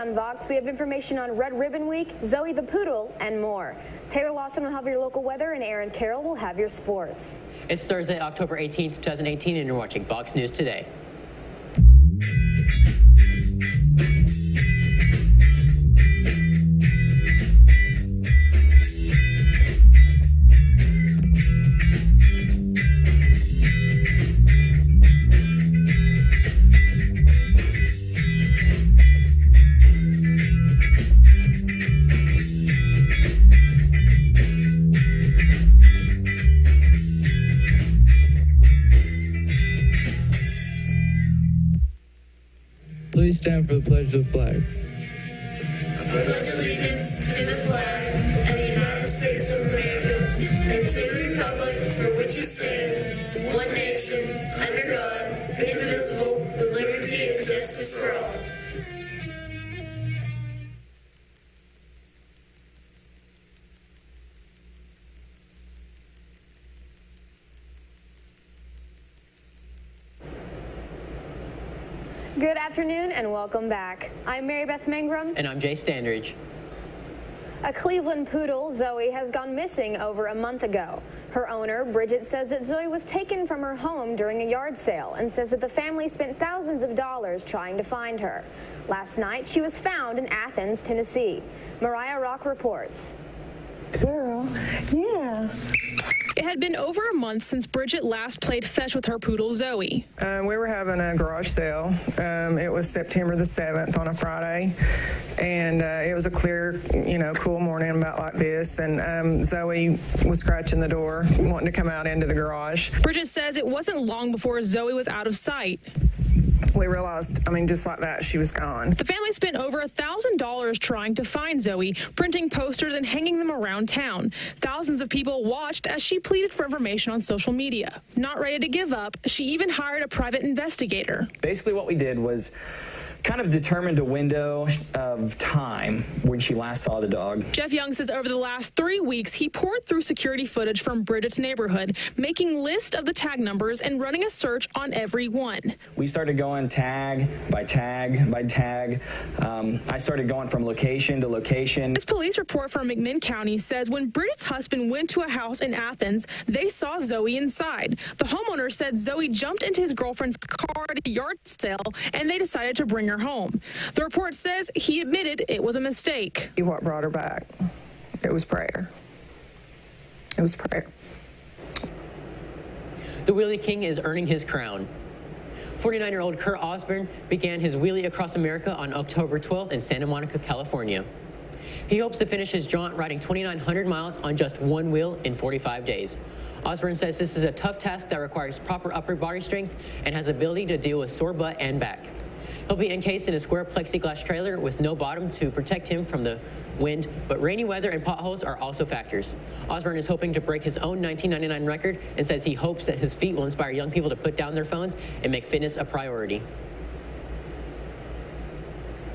on VOX, we have information on Red Ribbon Week, Zoe the Poodle, and more. Taylor Lawson will have your local weather, and Aaron Carroll will have your sports. It's Thursday, October 18th, 2018, and you're watching Fox News Today. Please stand for the pledge of the flag. I pledge allegiance to the flag of the United States of America and to the republic for which it stands, one nation, under God, indivisible, with liberty and justice for all. Good afternoon and welcome back. I'm Mary Beth Mangrum. And I'm Jay Standridge. A Cleveland poodle, Zoe, has gone missing over a month ago. Her owner, Bridget, says that Zoe was taken from her home during a yard sale and says that the family spent thousands of dollars trying to find her. Last night, she was found in Athens, Tennessee. Mariah Rock reports. Girl, yeah. It had been over a month since Bridget last played fetch with her poodle, Zoe. We were having a garage sale. It was September the 7th on a Friday, and it was a clear, cool morning about like this, and Zoe was scratching the door, wanting to come out into the garage. Bridget says it wasn't long before Zoe was out of sight. We realized, just like that, she was gone. The family spent over $1,000 trying to find Zoe, printing posters and hanging them around town. Thousands of people watched as she pleaded for information on social media. Not ready to give up, she even hired a private investigator. Basically what we did was kind of determined a window of time when she last saw the dog. Jeff Young says over the last 3 weeks, he poured through security footage from Bridget's neighborhood, making lists of the tag numbers and running a search on every one. We started going tag by tag by tag. I started going from location to location. This police report from McMinn County says when Bridget's husband went to a house in Athens, they saw Zoe inside. The homeowner said Zoe jumped into his girlfriend's car at a yard sale, and they decided to bring her home. The report says he admitted it was a mistake. What brought her back? It was prayer. It was prayer. The Wheelie King is earning his crown. 49-year-old Kurt Osborne began his wheelie across America on October 12th in Santa Monica, California. He hopes to finish his jaunt riding 2,900 miles on just one wheel in 45 days. Osborne says this is a tough task that requires proper upper body strength and has the ability to deal with sore butt and back. He'll be encased in a square plexiglass trailer with no bottom to protect him from the wind, but rainy weather and potholes are also factors. Osborne is hoping to break his own 1999 record and says he hopes that his feat will inspire young people to put down their phones and make fitness a priority.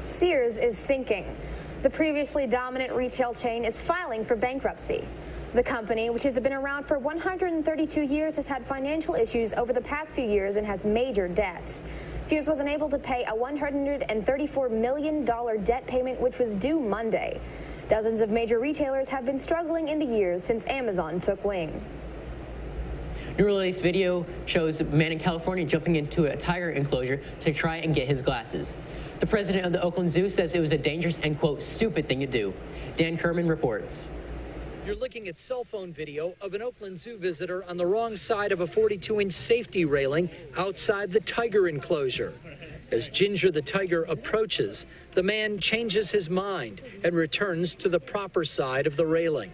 Sears is sinking. The previously dominant retail chain is filing for bankruptcy. The company, which has been around for 132 years, has had financial issues over the past few years and has major debts. Sears was unable to pay a $134 million debt payment, which was due Monday. Dozens of major retailers have been struggling in the years since Amazon took wing. New release video shows a man in California jumping into a tiger enclosure to try and get his glasses. The president of the Oakland Zoo says it was a dangerous and, quote, stupid thing to do. Dan Kerman reports. You're looking at cell phone video of an Oakland Zoo visitor on the wrong side of a 42-inch safety railing outside the tiger enclosure. As Ginger the tiger approaches, the man changes his mind and returns to the proper side of the railing.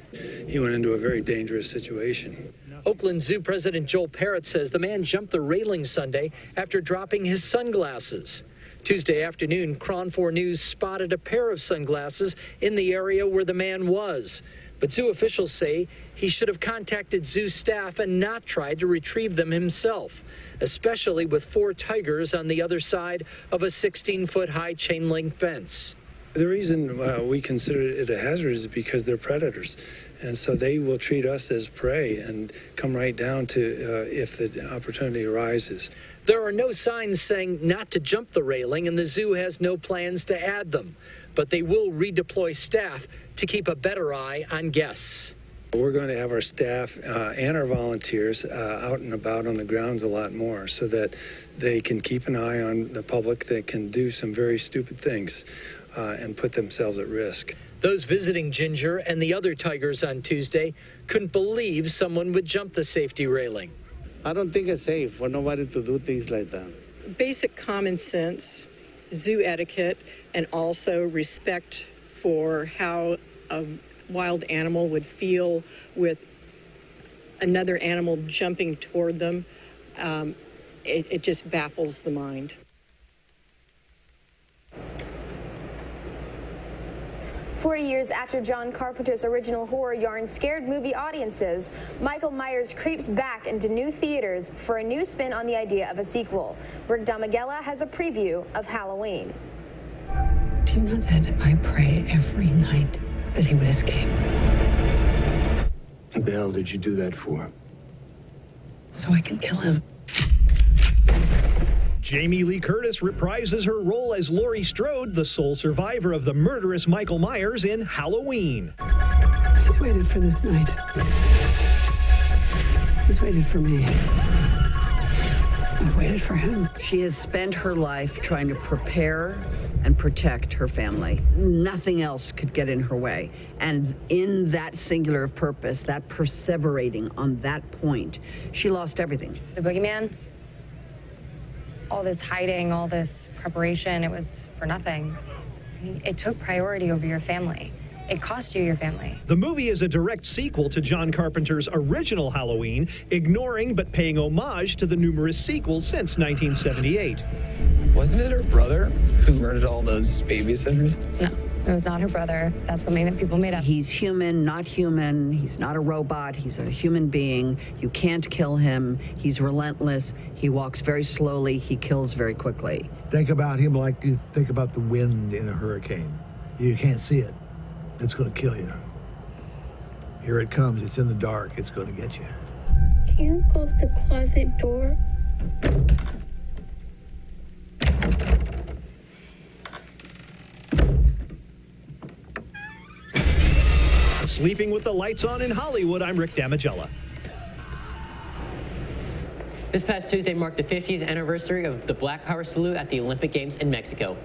He went into a very dangerous situation. Oakland Zoo President Joel Parrott says the man jumped the railing Sunday after dropping his sunglasses. Tuesday afternoon, Cron 4 News spotted a pair of sunglasses in the area where the man was. But zoo officials say he should have contacted zoo staff and not tried to retrieve them himself, especially with 4 tigers on the other side of a 16-foot-high chain-link fence. The reason we consider it a hazard is because they're predators, and so they will treat us as prey and come right down to if the opportunity arises. There are no signs saying not to jump the railing, and the zoo has no plans to add them. but they will redeploy staff to keep a better eye on guests. We're going to have our staff and our volunteers out and about on the grounds a lot more so that they can keep an eye on the public that can do some very stupid things and put themselves at risk. Those visiting Ginger and the other tigers on Tuesday couldn't believe someone would jump the safety railing. I don't think it's safe for nobody to do things like that. Basic common sense, zoo etiquette, and also respect for how a wild animal would feel with another animal jumping toward them. It just baffles the mind. "40 years after John Carpenter's original horror yarn scared movie audiences, Michael Myers creeps back into new theaters for a new spin on the idea of a sequel. Rick Damigella has a preview of Halloween. Do you know that I pray every night that he would escape? What the hell did you do that for? So I can kill him. Jamie Lee Curtis reprises her role as Laurie Strode, the sole survivor of the murderous Michael Myers in Halloween. He's waited for this night. He's waited for me. I've waited for him. She has spent her life trying to prepare and protect her family. Nothing else could get in her way. And in that singular purpose, that perseverating on that point, she lost everything. The boogeyman, all this hiding, all this preparation, it was for nothing. I mean, it took priority over your family. It cost you your family. The movie is a direct sequel to John Carpenter's original Halloween, ignoring but paying homage to the numerous sequels since 1978. Wasn't it her brother who murdered all those babysitters? No, it was not her brother. That's something that people made up. He's human, not human. He's not a robot. He's a human being. You can't kill him. He's relentless. He walks very slowly. He kills very quickly. Think about him like you think about the wind in a hurricane. You can't see it. It's going to kill you. Here it comes. It's in the dark. It's going to get you. Can you close the closet door? Sleeping with the lights on in Hollywood, I'm Rick Damigella. This past Tuesday marked the 50th anniversary of the Black Power salute at the Olympic Games in Mexico.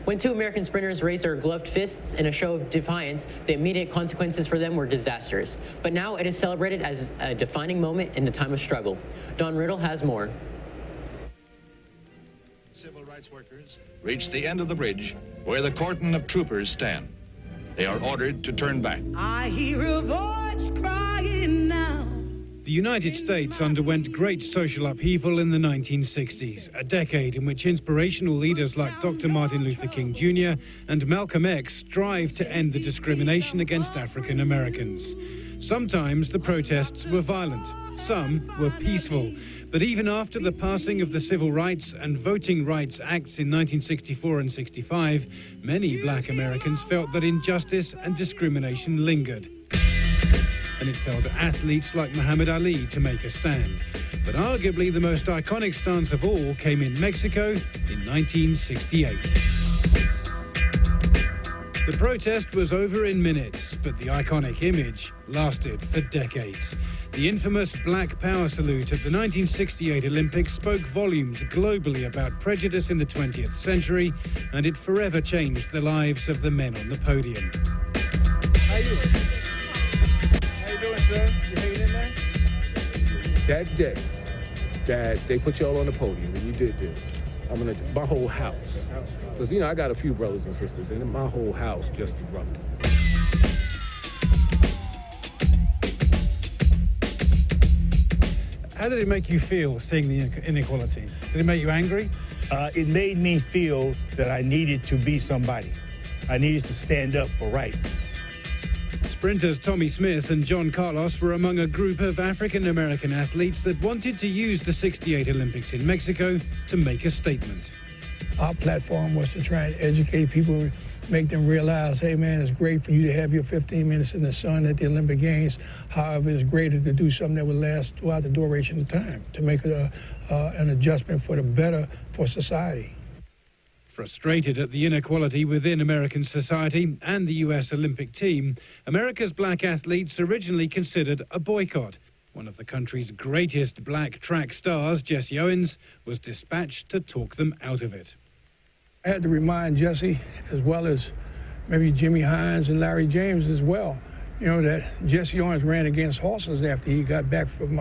When two American sprinters raised their gloved fists in a show of defiance, the immediate consequences for them were disastrous. But now it is celebrated as a defining moment in the time of struggle. Don Riddle has more. Civil rights workers reach the end of the bridge where the cordon of troopers stand. They are ordered to turn back. I hear a voice crying now. The United States underwent great social upheaval in the 1960s, a decade in which inspirational leaders like Dr. Martin Luther King Jr. and Malcolm X strived to end the discrimination against African Americans. Sometimes the protests were violent, some were peaceful. But even after the passing of the Civil Rights and Voting Rights Acts in 1964 and 65, many black Americans felt that injustice and discrimination lingered. And it fell to athletes like Muhammad Ali to make a stand. But arguably the most iconic stance of all came in Mexico in 1968. The protest was over in minutes, but the iconic image lasted for decades. The infamous Black Power salute at the 1968 Olympics spoke volumes globally about prejudice in the 20th century, and it forever changed the lives of the men on the podium. How you doing, sir? You hanging in there? That day that they put y'all on the podium and you did this, I'm gonna my whole house, because you know I got a few brothers and sisters, and my whole house just erupted. How did it make you feel seeing the inequality? Did it make you angry? It made me feel that I needed to be somebody. I needed to stand up for right. Sprinters Tommy Smith and John Carlos were among a group of African-American athletes that wanted to use the '68 Olympics in Mexico to make a statement. Our platform was to try and educate people, make them realize, hey man, it's great for you to have your 15 minutes in the sun at the Olympic Games. However, it's greater to do something that would last throughout the duration of time, to make an adjustment for the better for society. Frustrated at the inequality within American society and the US Olympic team, America's black athletes originally considered a boycott. One of the country's greatest black track stars, Jesse Owens, was dispatched to talk them out of it. I had to remind Jesse, as well as maybe Jimmy Hines and Larry James as well, you know, that Jesse Owens ran against horses after he got back from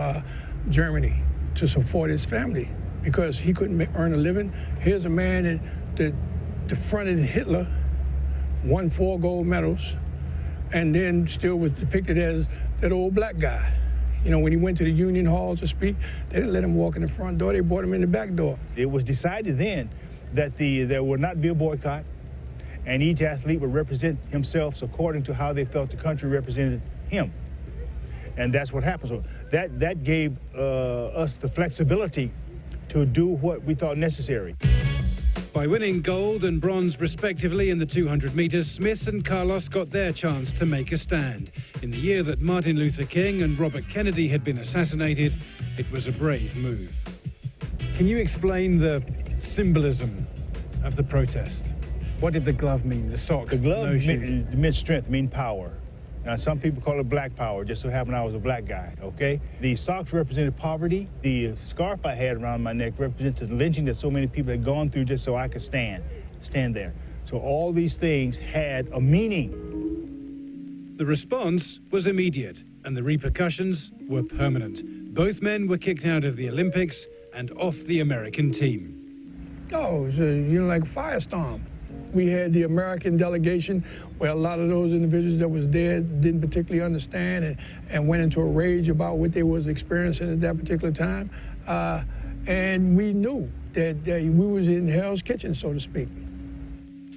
Germany to support his family because he couldn't earn a living. Here's a man that defronted Hitler, won 4 gold medals, and then still was depicted as that old black guy. You know, when he went to the Union Hall to speak, they didn't let him walk in the front door, they brought him in the back door. It was decided then that there would not be a boycott, and each athlete would represent himself according to how they felt the country represented him. And that's what happened. So that gave us the flexibility to do what we thought necessary. By winning gold and bronze respectively in the 200 meters, Smith and Carlos got their chance to make a stand. In the year that Martin Luther King and Robert Kennedy had been assassinated, it was a brave move. Can you explain the symbolism of the protest? What did the glove mean, the socks? The glove meant strength, mean power. Now, some people call it black power, just so happened I was a black guy, okay? The socks represented poverty. The scarf I had around my neck represented the lynching that so many people had gone through just so I could stand there. So all these things had a meaning. The response was immediate, and the repercussions were permanent. Both men were kicked out of the Olympics and off the American team. Oh, it was like a firestorm. We had the American delegation where a lot of those individuals that was there didn't particularly understand and went into a rage about what they was experiencing at that particular time. And we knew that we was in Hell's Kitchen, so to speak.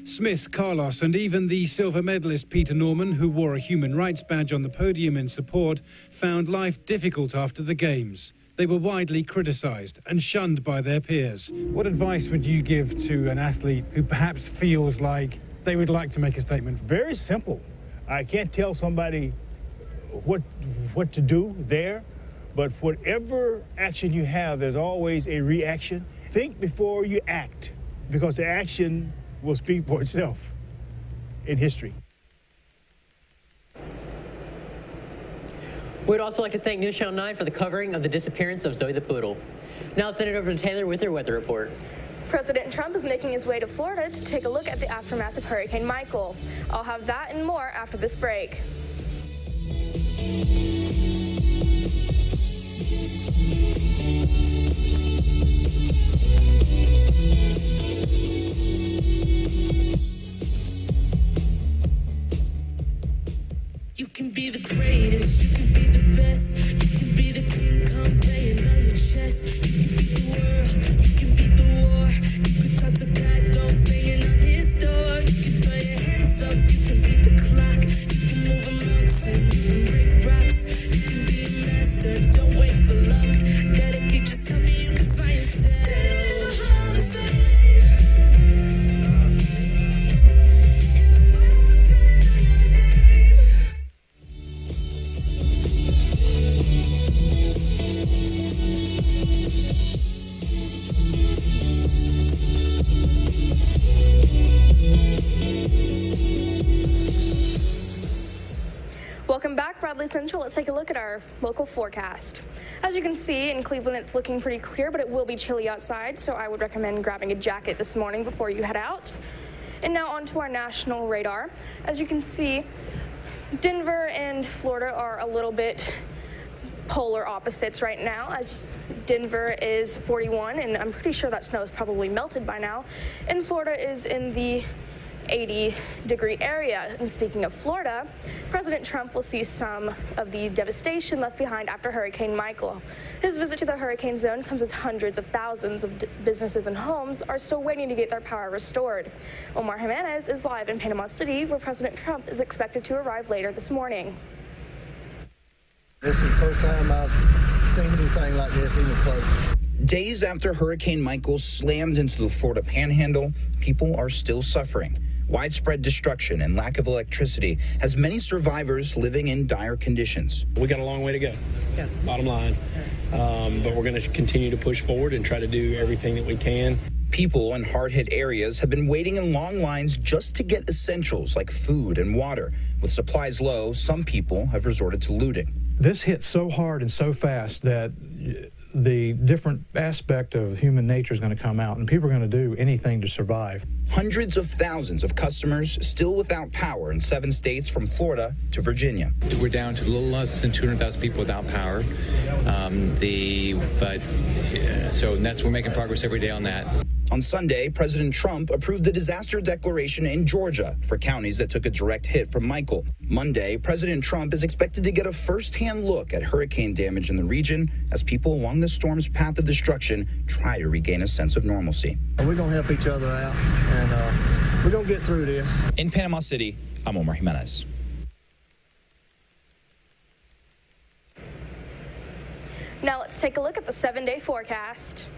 Smith, Carlos, and even the silver medalist Peter Norman, who wore a human rights badge on the podium in support, found life difficult after the Games. They were widely criticized and shunned by their peers. What advice would you give to an athlete who perhaps feels like they would like to make a statement? Very simple. I can't tell somebody what to do there, but whatever action you have, there's always a reaction. Think before you act, because the action will speak for itself in history. We'd also like to thank News Channel 9 for the covering of the disappearance of Zoe the Poodle. Now let's send it over to Taylor with her weather report. President Trump is making his way to Florida to take a look at the aftermath of Hurricane Michael. I'll have that and more after this break. You can be the greatest, you can be the best, you can be the king, come playing on your chest. You can beat the world, you can beat the war, you can talk to God, go banging on his door. You can throw your hands up, you can beat the clock, you can move a mountain, you can break rocks, you can be a master, don't wait for luck. Dedicate yourself and you can find yourself. Standing in the Hall of Fame. Welcome back, Bradley Central. Let's take a look at our local forecast. As you can see, in Cleveland, it's looking pretty clear, but it will be chilly outside, so I would recommend grabbing a jacket this morning before you head out. And now on to our national radar. As you can see, Denver and Florida are a little bit polar opposites right now, as Denver is 41, and I'm pretty sure that snow is probably melted by now, and Florida is in the 80-degree area. And speaking of Florida, President Trump will see some of the devastation left behind after Hurricane Michael. His visit to the hurricane zone comes as hundreds of thousands of businesses and homes are still waiting to get their power restored. Omar Jimenez is live in Panama City, where President Trump is expected to arrive later this morning. This is the first time I've seen anything like this, even close. Days after Hurricane Michael slammed into the Florida Panhandle, people are still suffering. Widespread destruction and lack of electricity has many survivors living in dire conditions. We got a long way to go, bottom line. But we're going to continue to push forward and try to do everything that we can. People in hard-hit areas have been waiting in long lines just to get essentials like food and water. With supplies low, some people have resorted to looting. This hit so hard and so fast that the different aspect of human nature is going to come out, and people are going to do anything to survive. Hundreds of thousands of customers still without power in 7 states from Florida to Virginia. We're down to a little less than 200,000 people without power. We're making progress every day on that. On Sunday, President Trump approved the disaster declaration in Georgia for counties that took a direct hit from Michael. Monday, President Trump is expected to get a first-hand look at hurricane damage in the region as people along the storm's path of destruction try to regain a sense of normalcy. We're going to help each other out, and we're going to get through this. In Panama City, I'm Omar Jimenez. Now let's take a look at the 7-day forecast.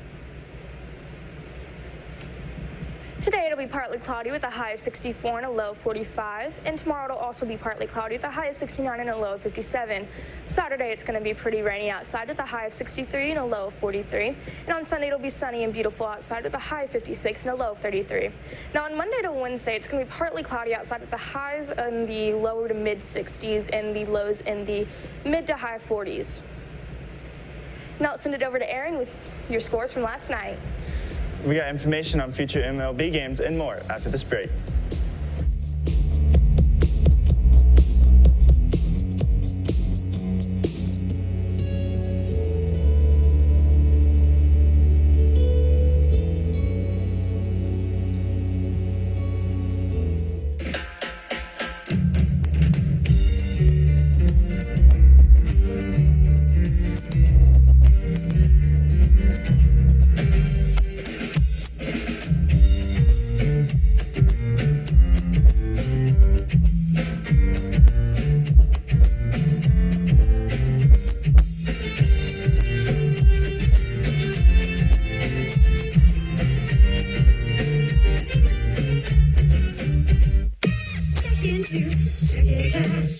Today it'll be partly cloudy with a high of 64 and a low of 45, and tomorrow it'll also be partly cloudy with a high of 69 and a low of 57. Saturday it's going to be pretty rainy outside with a high of 63 and a low of 43, and on Sunday it'll be sunny and beautiful outside with a high of 56 and a low of 33. Now on Monday to Wednesday it's going to be partly cloudy outside with the highs in the lower to mid 60s and the lows in the mid to high 40s. Now let's send it over to Aaron with your scores from last night. We got information on future MLB games and more after this break.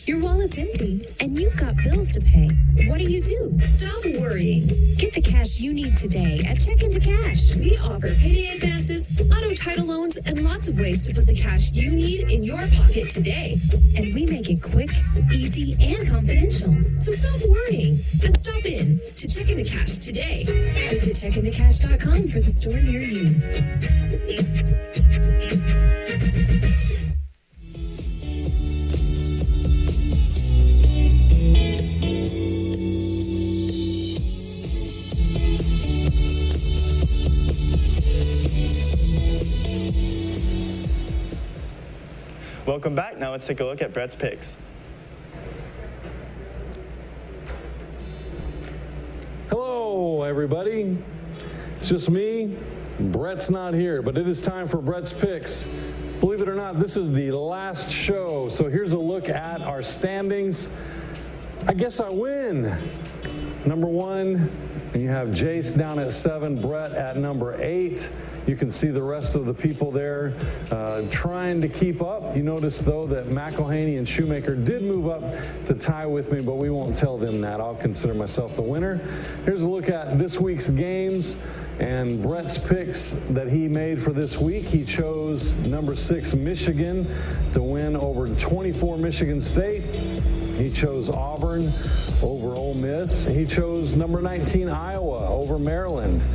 Your wallet's empty, and you've got bills to pay. What do? Stop worrying. Get the cash you need today at Check Into Cash. We offer payday advances, auto title loans, and lots of ways to put the cash you need in your pocket today. And we make it quick, easy, and confidential. So stop worrying and stop in to Check Into Cash today. Visit checkintocash.com for the store near you. Welcome back. Now let's take a look at Brett's picks. Hello, everybody. It's just me. Brett's not here, but it is time for Brett's picks. Believe it or not, this is the last show, so here's a look at our standings. I guess I win. Number 1, and you have Jace down at 7, Brett at number 8. You can see the rest of the people there trying to keep up. You notice, though, that McElhaney and Shoemaker did move up to tie with me, but we won't tell them that. I'll consider myself the winner. Here's a look at this week's games and Brett's picks that he made for this week. He chose number 6, Michigan, to win over 24 Michigan State. He chose Auburn over Ole Miss. He chose number 19, Iowa, over Maryland.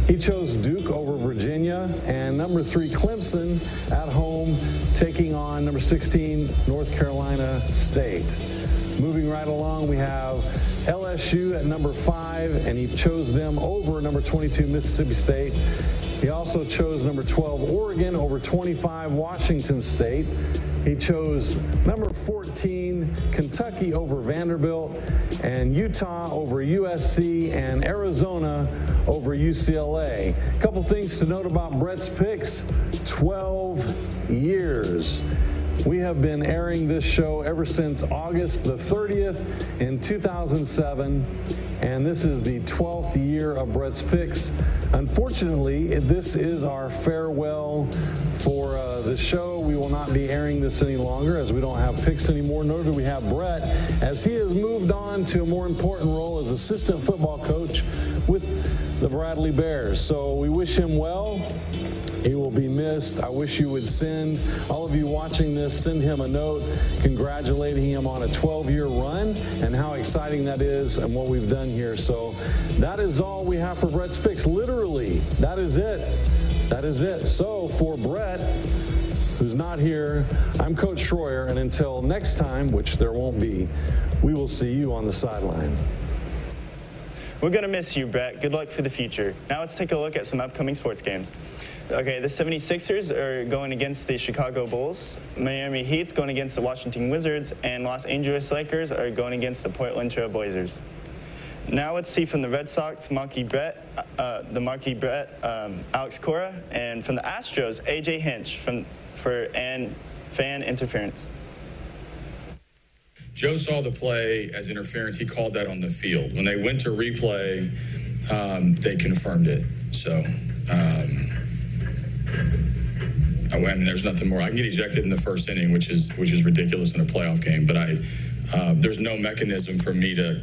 He chose Duke over Virginia, and number 3, Clemson at home, taking on number 16, North Carolina State. Moving right along, we have LSU at number 5, and he chose them over number 22, Mississippi State. He also chose number 12, Oregon, over 25, Washington State. He chose number 14, Kentucky over Vanderbilt, and Utah over USC, and Arizona over UCLA. A couple things to note about Brett's picks: 12 years. We have been airing this show ever since August the 30th in 2007, and this is the 12th year of Brett's picks. Unfortunately, this is our farewell for the show. We will not be airing this any longer as we don't have picks anymore, nor do we have Brett, as he has moved on to a more important role as assistant football coach with the Bradley Bears. So we wish him well. He will be missed. I wish you would send, all of you watching this, send him a note congratulating him on a 12-year run and how exciting that is and what we've done here. So that is all we have for Brett's Picks. Literally, that is it. That is it. So for Brett, who's not here, I'm Coach Shroyer, and until next time, which there won't be, we will see you on the sideline. We're going to miss you, Brett. Good luck for the future. Now let's take a look at some upcoming sports games. Okay, the 76ers are going against the Chicago Bulls. Miami Heat's going against the Washington Wizards, and Los Angeles Lakers are going against the Portland Trail Blazers. Now let's see from the Red Sox, Marquis Brett, Alex Cora, and from the Astros, AJ Hinch for fan interference. Joe saw the play as interference. He called that on the field. When they went to replay, they confirmed it. So, I mean, there's nothing more. I can get ejected in the first inning, which is ridiculous in a playoff game. But there's no mechanism for me to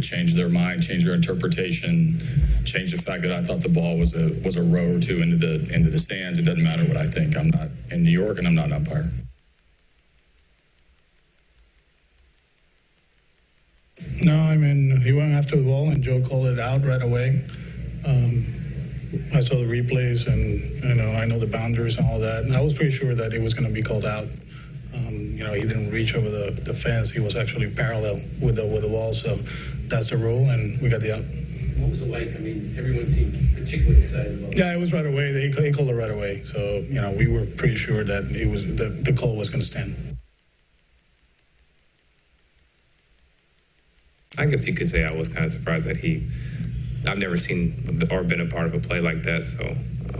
change their mind, change their interpretation, change the fact that I thought the ball was a row or two into the stands. It doesn't matter what I think. I'm not in New York, and I'm not an umpire. No, I mean, he went after the ball, and Joe called it out right away. I saw the replays, and I know the boundaries and all that. And I was pretty sure that it was going to be called out. He didn't reach over the fence. He was actually parallel with the wall. So that's the rule, and we got the out. What was it like? I mean, everyone seemed particularly excited about it. Yeah, it was right away. He called it right away. So we were pretty sure that it was the call was going to stand. I guess you could say I was kind of surprised that I've never seen or been a part of a play like that. So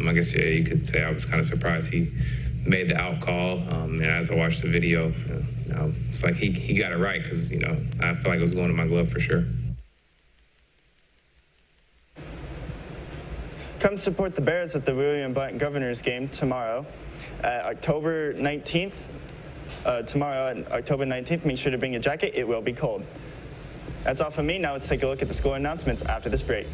I guess, yeah, you could say I was kind of surprised he made the out call. And as I watched the video, it's like he got it right because, I feel like it was going to my glove for sure. Come support the Bears at the William Blount Governors game tomorrow, October 19th. Tomorrow, October 19th, make sure to bring a jacket. It will be cold. That's all from me. Now let's take a look at the score announcements after this break.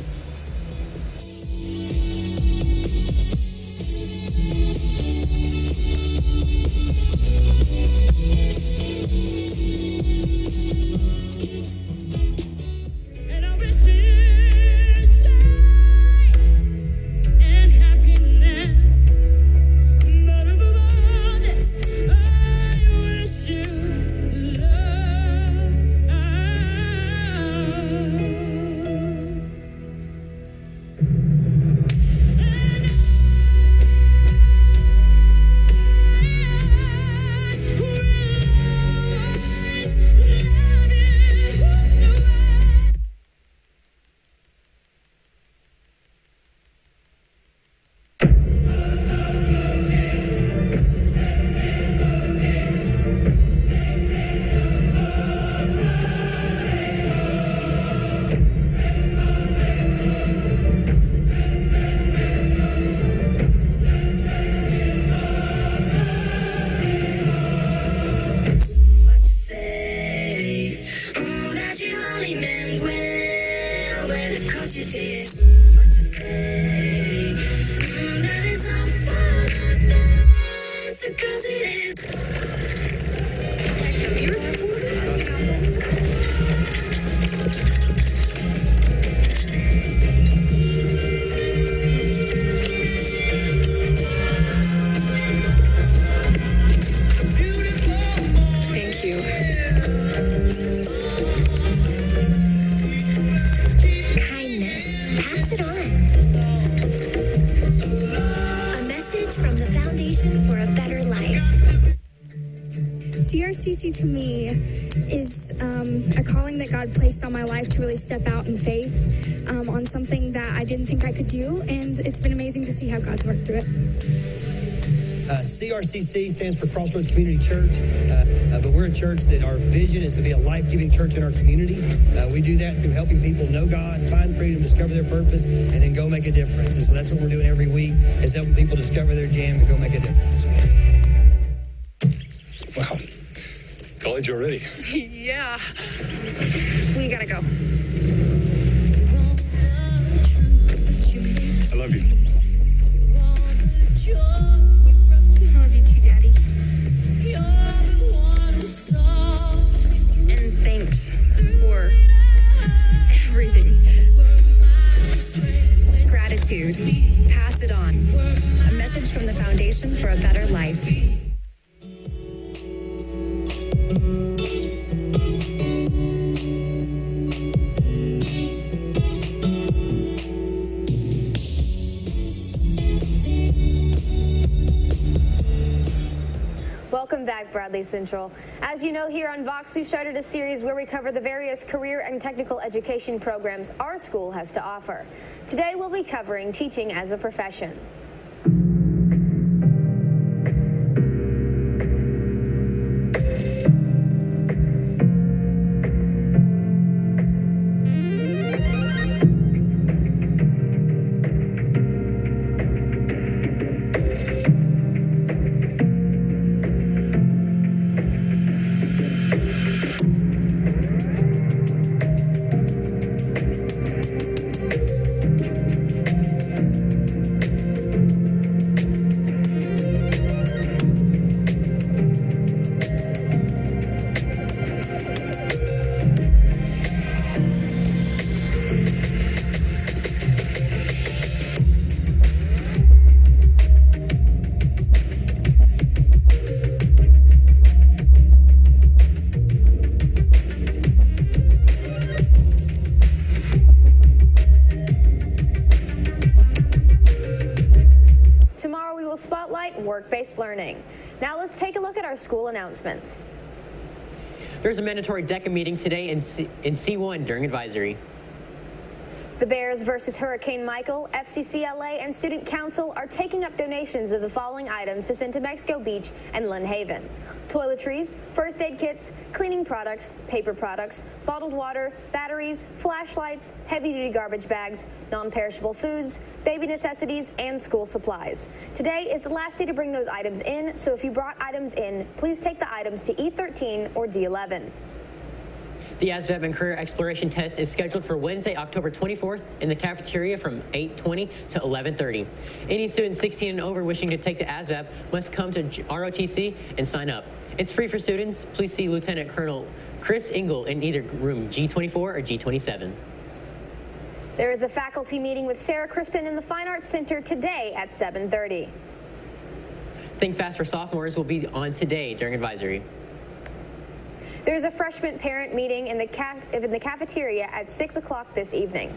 CRCC to me is a calling that God placed on my life to really step out in faith on something that I didn't think I could do, and it's been amazing to see how God's worked through it. CRCC stands for Crossroads Community Church, but we're a church that our vision is to be a life-giving church in our community. We do that through helping people know God, find freedom, discover their purpose, and then go make a difference. And so that's what we're doing every week, is helping people discover their jam and go make a difference. Wow. College already? Yeah. We gotta go. I love you. love you too, Daddy. And thanks for everything. Gratitude. Pass it on. A message from the Foundation for a Better Life. Welcome back, Bradley Central. As you know, here on Vox, we've started a series where we cover the various career and technical education programs our school has to offer. Today, we'll be covering teaching as a profession. Work-based learning. Now let's take a look at our school announcements. There's a mandatory DECA meeting today in C1 during advisory. The Bears versus Hurricane Michael, FCCLA, and Student Council are taking up donations of the following items to send to Mexico Beach and Lynn Haven: toiletries, first aid kits, cleaning products, paper products, bottled water, batteries, flashlights, heavy-duty garbage bags, non-perishable foods, baby necessities, and school supplies. Today is the last day to bring those items in, so if you brought items in, please take the items to E13 or D11. The ASVAB and Career Exploration Test is scheduled for Wednesday, October 24th in the cafeteria from 8:20 to 11:30. Any student 16 and over wishing to take the ASVAB must come to ROTC and sign up. It's free for students. Please see Lieutenant Colonel Chris Engel in either room G24 or G27. There is a faculty meeting with Sarah Crispin in the Fine Arts Center today at 7:30. Think Fast for sophomores will be on today during advisory. There's a freshman parent meeting in the cafeteria at 6 o'clock this evening.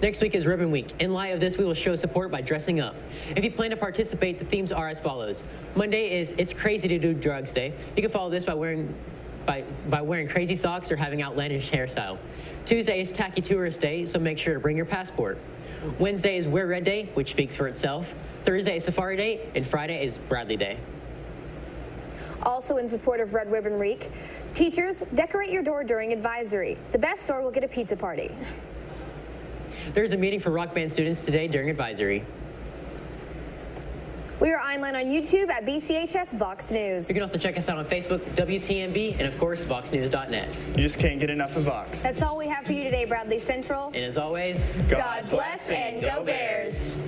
Next week is Ribbon Week. In light of this, we will show support by dressing up. If you plan to participate, the themes are as follows. Monday is It's Crazy to Do Drugs Day. You can follow this by wearing crazy socks or having outlandish hairstyle. Tuesday is Tacky Tourist Day, so make sure to bring your passport. Wednesday is Wear Red Day, which speaks for itself. Thursday is Safari Day, and Friday is Bradley Day. Also in support of Red Ribbon Week, teachers, decorate your door during advisory. The best store will get a pizza party. There's a meeting for Rock Band students today during advisory. We are online on YouTube at BCHS VOX News. You can also check us out on Facebook, WTMB, and of course, VoxNews.net. You just can't get enough of Vox. That's all we have for you today, Bradley Central. And as always, God bless and go Bears.